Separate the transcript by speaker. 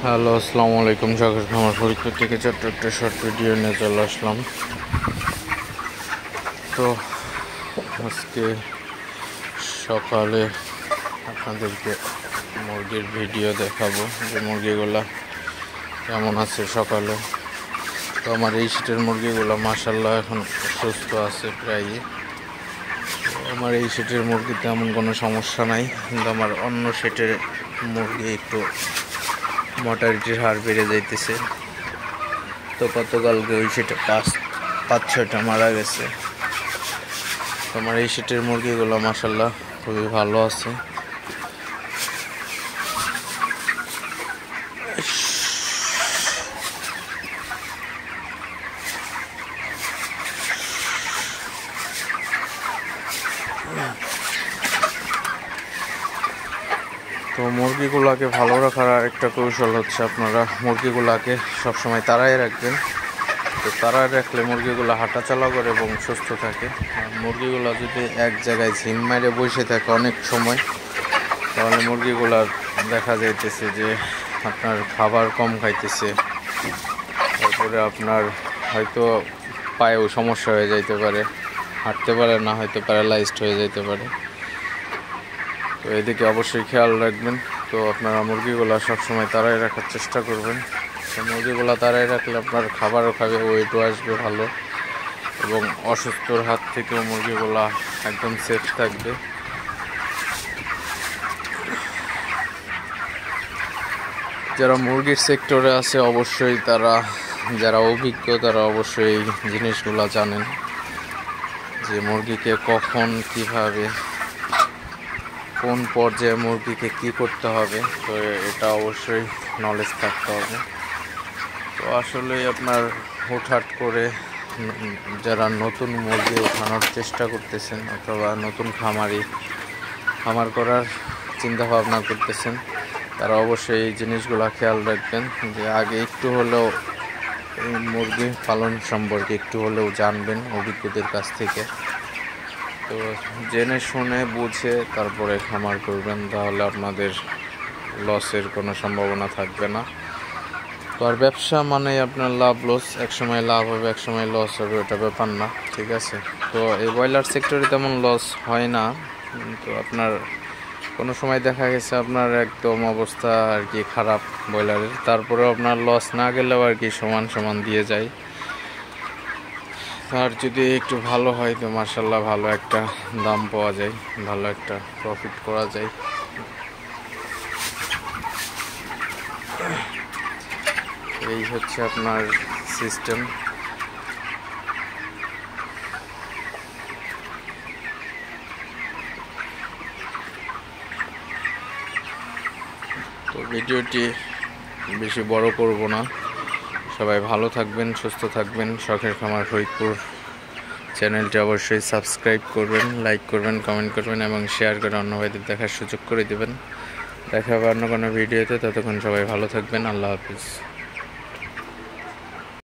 Speaker 1: Hello, আসসালামু আলাইকুম। শখের খামার ফরিদপুর থেকে ছোট্ট একটা শর্ট ভিডিও নিয়ে চলে আসলাম। তো আজকে সকালে আপনাদেরকে মুরগির ভিডিও দেখাবো যে মুরগিগুলা কেমন আছে সকালে। তো আমার এই সিটের মুরগিগুলো মাশাআল্লাহ এখন সুস্থ আছে প্রায়ই। আমার এই সিটের মুরগিতে এমন কোনো সমস্যা নাই, কিন্তু আমার অন্য সিটের মুরগি একটু মর্টালিটির হার বেড়ে যাইতেছে। তো গতকালকে ওই সেটা পাঁচ ছয়টা মারা গেছে। তোমার এই সেটের মুরগিগুলো মাশাআল্লাহ খুবই ভালো আছে। তো মুরগিগুলাকে ভালো রাখার আরেকটা কৌশল হচ্ছে আপনারা মুরগিগুলাকে সবসময় তাড়াই রাখবেন। তো তাড়াই রাখলে মুরগিগুলো হাঁটাচলা করে এবং সুস্থ থাকে। আর মুরগিগুলো যদি এক জায়গায় ঝিম মেরে বসে থাকে অনেক সময়, তাহলে মুরগিগুলার দেখা যাইতেছে যে আপনার খাবার কম খাইতেছে, তারপরে আপনার হয়তো পায়েও সমস্যা হয়ে যাইতে পারে, হাঁটতে পারে না, হয়তো প্যারালাইজড হয়ে যেতে পারে। তো এদিকে অবশ্যই খেয়াল রাখবেন। তো আপনারা মুরগিগুলো সবসময় তাড়াই রাখার চেষ্টা করবেন। তো মুরগিগুলো তাড়াই রাখলে আপনার খাবারও খাবে, ওয়েটও আসবে ভালো, এবং অসুস্থর হাত থেকেও মুরগিগুলো একদম সেফ থাকবে। যারা মুরগির সেক্টরে আছে অবশ্যই যারা অভিজ্ঞ তারা অবশ্যই এই জিনিসগুলো জানেন যে মুরগিকে কখন কিভাবে কোন পর্যায়ে মুরগিকে কি করতে হবে। তো এটা অবশ্যই নলেজ থাকতে হবে। তো আসলে আপনার হুটহাট করে যারা নতুন মুরগি ওঠানোর চেষ্টা করতেছেন অথবা নতুন খামার করার চিন্তা ভাবনা করতেছেন, তারা অবশ্যই এই জিনিসগুলো খেয়াল রাখবেন যে আগে একটু হলেও এই মুরগি পালন সম্পর্কে একটু হলেও জানবেন অভিজ্ঞদের কাছ থেকে। তো জেনে শুনে বুঝে তারপরে খামার করবেন, তাহলে আপনাদের লসের কোনো সম্ভাবনা থাকবে না। তো আর ব্যবসা মানে আপনার লাভ লস, একসময় লাভ হবে একসময় লস হবে, ওটা ব্যাপার না, ঠিক আছে। তো এই ব্রয়লার সেক্টরে তেমন লস হয় না, তো আপনার কোনো সময় দেখা গেছে আপনার একদম অবস্থা আর কি খারাপ ব্রয়লারের, তারপরেও আপনার লস না গেলেও আর কি সমান সমান দিয়ে যায়। আর যদি একটু ভালো হয় তো মাশাআল্লাহ ভালো একটা দাম পাওয়া যায়, ভালো একটা প্রফিট করা যায়। এই হচ্ছে আপনার সিস্টেম। তো ভিডিওটি বেশি বড় করব না, সবাই ভালো থাকবেন, সুস্থ থাকবেন। শখের খামার ফরিদপুর চ্যানেলটি অবশ্যই সাবস্ক্রাইব করবেন, লাইক করবেন, কমেন্ট করবেন এবং শেয়ার করে অন্য ভাইদের দেখার সুযোগ করে দেবেন। দেখা হবে অন্য কোনো ভিডিওতে। ততক্ষণ সবাই ভালো থাকবেন। আল্লাহ হাফিজ।